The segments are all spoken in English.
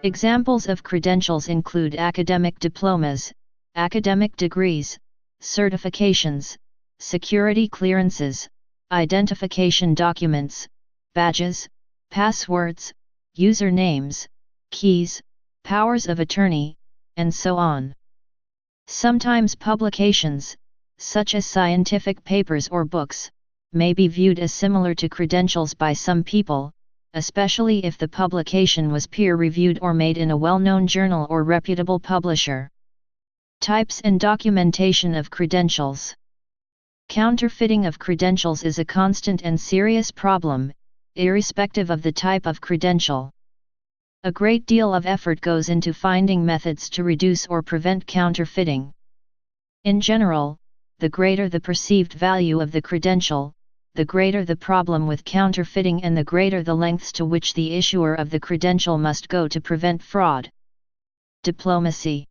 Examples of credentials include academic diplomas, academic degrees, certifications, security clearances, identification documents, badges, passwords, usernames, keys, powers of attorney, and so on. Sometimes publications, such as scientific papers or books, may be viewed as similar to credentials by some people, especially if the publication was peer-reviewed or made in a well-known journal or reputable publisher. Types and documentation of credentials. Counterfeiting of credentials is a constant and serious problem, irrespective of the type of credential. A great deal of effort goes into finding methods to reduce or prevent counterfeiting. In general, the greater the perceived value of the credential, the greater the problem with counterfeiting and the greater the lengths to which the issuer of the credential must go to prevent fraud. Diplomacy.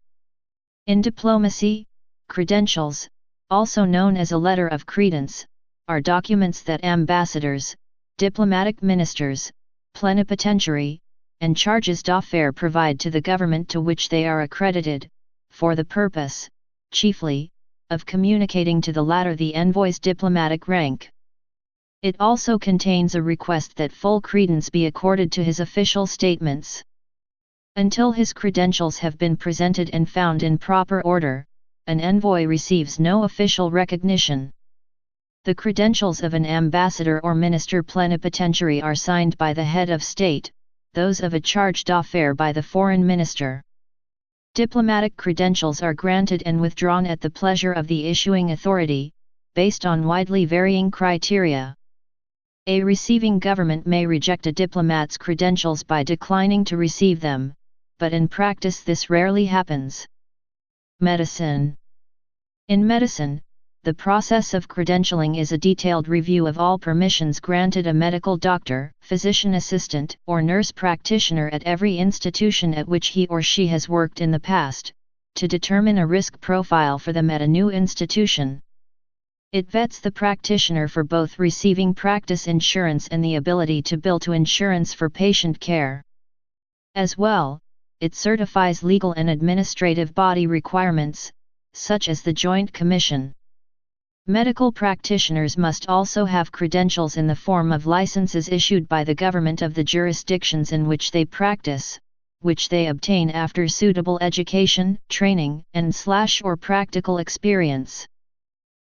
In diplomacy, credentials, also known as a letter of credence, are documents that ambassadors, diplomatic ministers, plenipotentiary, and charges d'affaires provide to the government to which they are accredited, for the purpose, chiefly, of communicating to the latter the envoy's diplomatic rank. It also contains a request that full credence be accorded to his official statements. Until his credentials have been presented and found in proper order, an envoy receives no official recognition. The credentials of an ambassador or minister plenipotentiary are signed by the head of state, those of a charge d'affaires by the foreign minister. Diplomatic credentials are granted and withdrawn at the pleasure of the issuing authority, based on widely varying criteria. A receiving government may reject a diplomat's credentials by declining to receive them, but in practice this rarely happens. Medicine. In medicine, the process of credentialing is a detailed review of all permissions granted a medical doctor, physician assistant, or nurse practitioner at every institution at which he or she has worked in the past, to determine a risk profile for them at a new institution. It vets the practitioner for both receiving practice insurance and the ability to bill to insurance for patient care. As well, it certifies legal and administrative body requirements, such as the Joint Commission. Medical practitioners must also have credentials in the form of licenses issued by the government of the jurisdictions in which they practice, which they obtain after suitable education, training, and/or practical experience.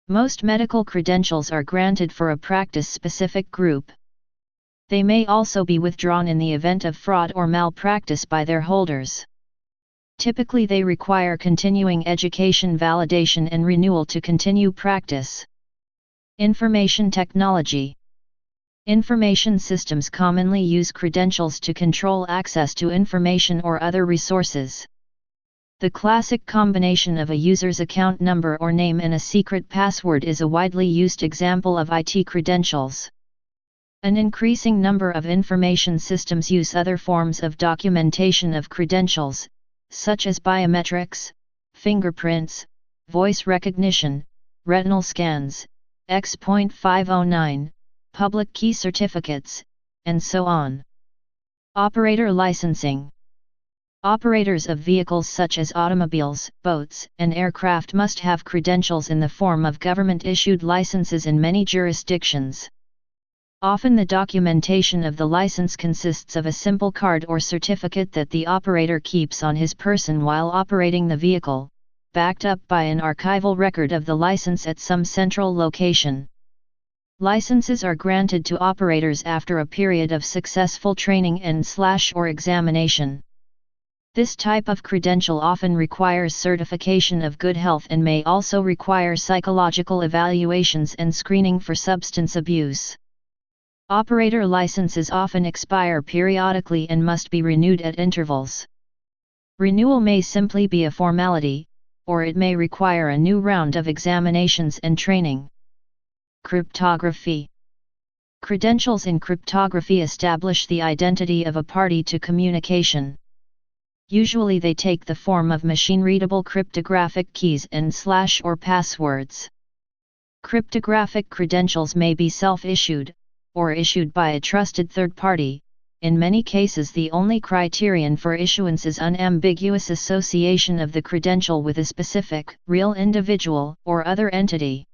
Most medical credentials are granted for a practice-specific group. They may also be withdrawn in the event of fraud or malpractice by their holders. Typically they require continuing education validation and renewal to continue practice. Information technology. Information systems commonly use credentials to control access to information or other resources. The classic combination of a user's account number or name and a secret password is a widely used example of IT credentials. An increasing number of information systems use other forms of documentation of credentials, such as biometrics, fingerprints, voice recognition, retinal scans, X.509, public key certificates, and so on. Operator licensing. Operators of vehicles such as automobiles, boats, and aircraft must have credentials in the form of government-issued licenses in many jurisdictions. Often the documentation of the license consists of a simple card or certificate that the operator keeps on his person while operating the vehicle, backed up by an archival record of the license at some central location. Licenses are granted to operators after a period of successful training and/or examination. This type of credential often requires certification of good health and may also require psychological evaluations and screening for substance abuse. Operator licenses often expire periodically and must be renewed at intervals. Renewal may simply be a formality, or it may require a new round of examinations and training. Cryptography. Credentials in cryptography establish the identity of a party to communication. Usually they take the form of machine-readable cryptographic keys and/or passwords. Cryptographic credentials may be self-issued, or issued by a trusted third party, in many cases the only criterion for issuance is unambiguous association of the credential with a specific, real individual or other entity.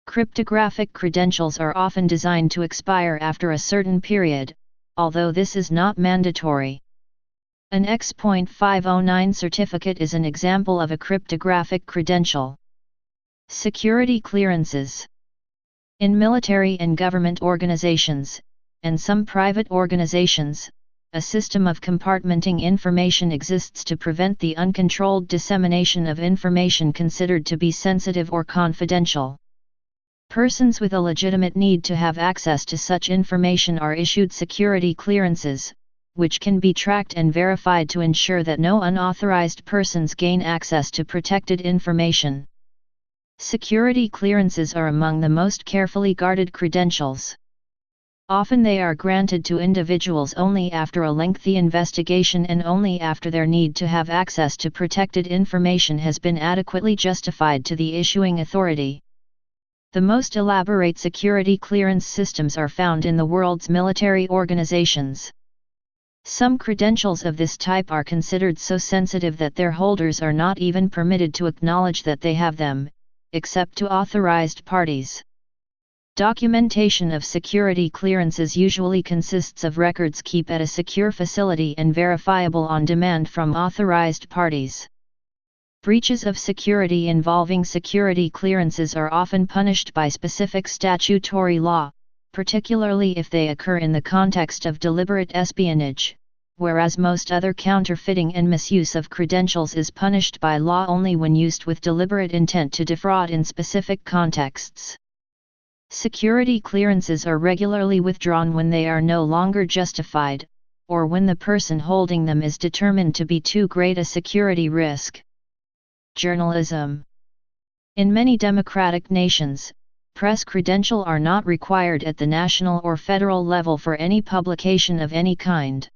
Cryptographic credentials are often designed to expire after a certain period, although this is not mandatory. An X.509 certificate is an example of a cryptographic credential. Security clearances. In military and government organizations, and some private organizations, a system of compartmenting information exists to prevent the uncontrolled dissemination of information considered to be sensitive or confidential. Persons with a legitimate need to have access to such information are issued security clearances, which can be tracked and verified to ensure that no unauthorized persons gain access to protected information. Security clearances are among the most carefully guarded credentials. Often they are granted to individuals only after a lengthy investigation and only after their need to have access to protected information has been adequately justified to the issuing authority. The most elaborate security clearance systems are found in the world's military organizations. Some credentials of this type are considered so sensitive that their holders are not even permitted to acknowledge that they have them, except to authorized parties. Documentation of security clearances usually consists of records kept at a secure facility and verifiable on demand from authorized parties. Breaches of security involving security clearances are often punished by specific statutory law, particularly if they occur in the context of deliberate espionage, whereas most other counterfeiting and misuse of credentials is punished by law only when used with deliberate intent to defraud in specific contexts. Security clearances are regularly withdrawn when they are no longer justified, or when the person holding them is determined to be too great a security risk. Journalism. In many democratic nations, press credentials are not required at the national or federal level for any publication of any kind.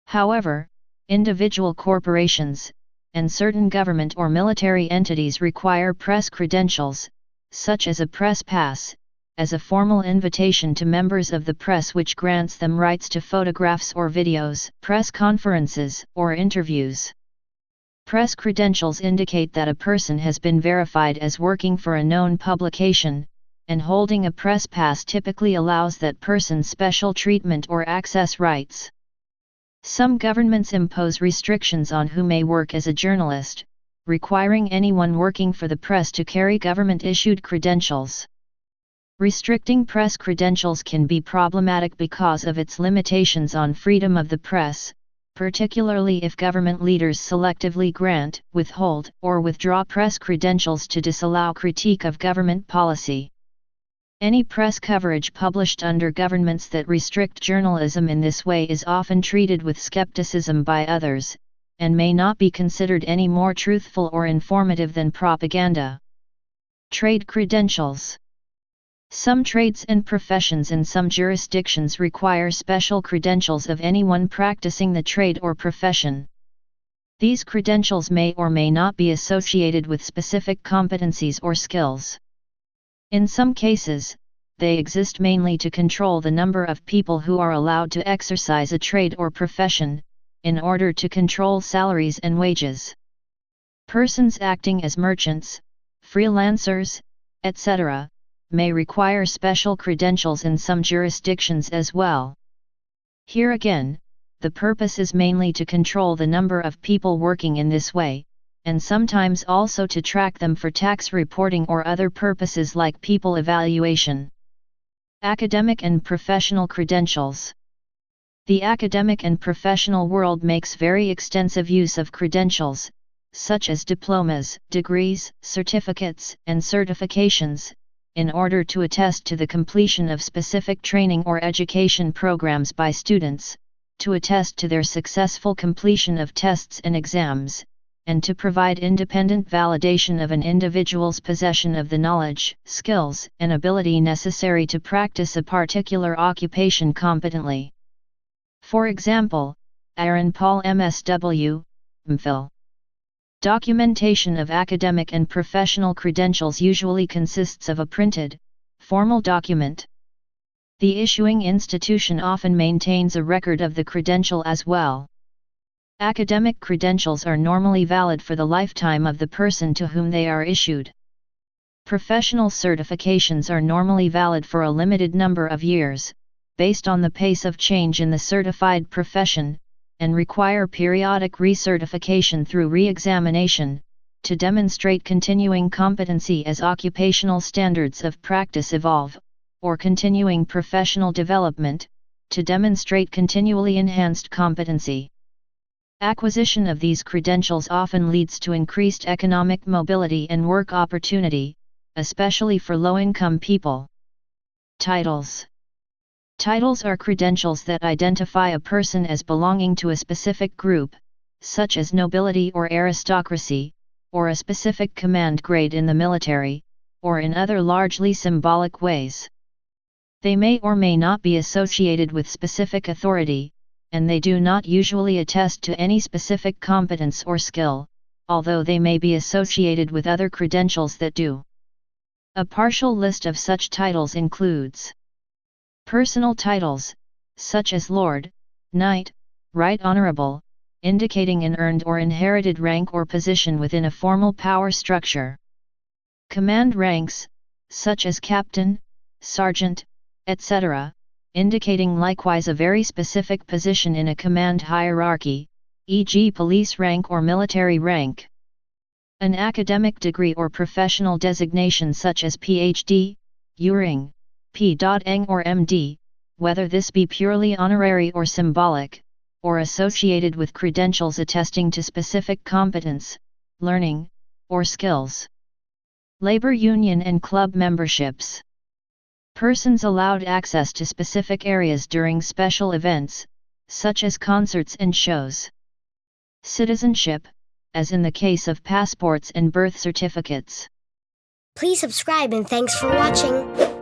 However, individual corporations, and certain government or military entities require press credentials, such as a press pass, as a formal invitation to members of the press which grants them rights to photographs or videos, press conferences, or interviews. Press credentials indicate that a person has been verified as working for a known publication, and holding a press pass typically allows that person special treatment or access rights. Some governments impose restrictions on who may work as a journalist, requiring anyone working for the press to carry government-issued credentials. Restricting press credentials can be problematic because of its limitations on freedom of the press, particularly if government leaders selectively grant, withhold, or withdraw press credentials to disallow critique of government policy. Any press coverage published under governments that restrict journalism in this way is often treated with skepticism by others, and may not be considered any more truthful or informative than propaganda. Trade credentials. Some trades and professions in some jurisdictions require special credentials of anyone practicing the trade or profession. These credentials may or may not be associated with specific competencies or skills. In some cases, they exist mainly to control the number of people who are allowed to exercise a trade or profession, in order to control salaries and wages. Persons acting as merchants, freelancers, etc., may require special credentials in some jurisdictions as well. Here again, the purpose is mainly to control the number of people working in this way, and sometimes also to track them for tax reporting or other purposes like people evaluation. Academic and professional credentials. The academic and professional world makes very extensive use of credentials, such as diplomas, degrees, certificates, and certifications, in order to attest to the completion of specific training or education programs by students, to attest to their successful completion of tests and exams, and to provide independent validation of an individual's possession of the knowledge, skills, and ability necessary to practice a particular occupation competently. For example, Aaron Paul MSW, MPhil. Documentation of academic and professional credentials usually consists of a printed, formal document. The issuing institution often maintains a record of the credential as well. Academic credentials are normally valid for the lifetime of the person to whom they are issued. Professional certifications are normally valid for a limited number of years, based on the pace of change in the certified profession, and require periodic recertification through re-examination, to demonstrate continuing competency as occupational standards of practice evolve, or continuing professional development, to demonstrate continually enhanced competency. Acquisition of these credentials often leads to increased economic mobility and work opportunity, especially for low-income people. Titles. Titles are credentials that identify a person as belonging to a specific group, such as nobility or aristocracy, or a specific command grade in the military, or in other largely symbolic ways. They may or may not be associated with specific authority, and they do not usually attest to any specific competence or skill, although they may be associated with other credentials that do. A partial list of such titles includes personal titles, such as Lord, Knight, Right Honorable, indicating an earned or inherited rank or position within a formal power structure. Command ranks, such as Captain, Sergeant, etc., indicating likewise a very specific position in a command hierarchy, e.g. police rank or military rank. An academic degree or professional designation such as PhD, Eng, P.Eng or MD, whether this be purely honorary or symbolic, or associated with credentials attesting to specific competence, learning, or skills. Labor union and club memberships. Persons allowed access to specific areas during special events, such as concerts and shows. Citizenship, as in the case of passports and birth certificates. Please subscribe and thanks for watching.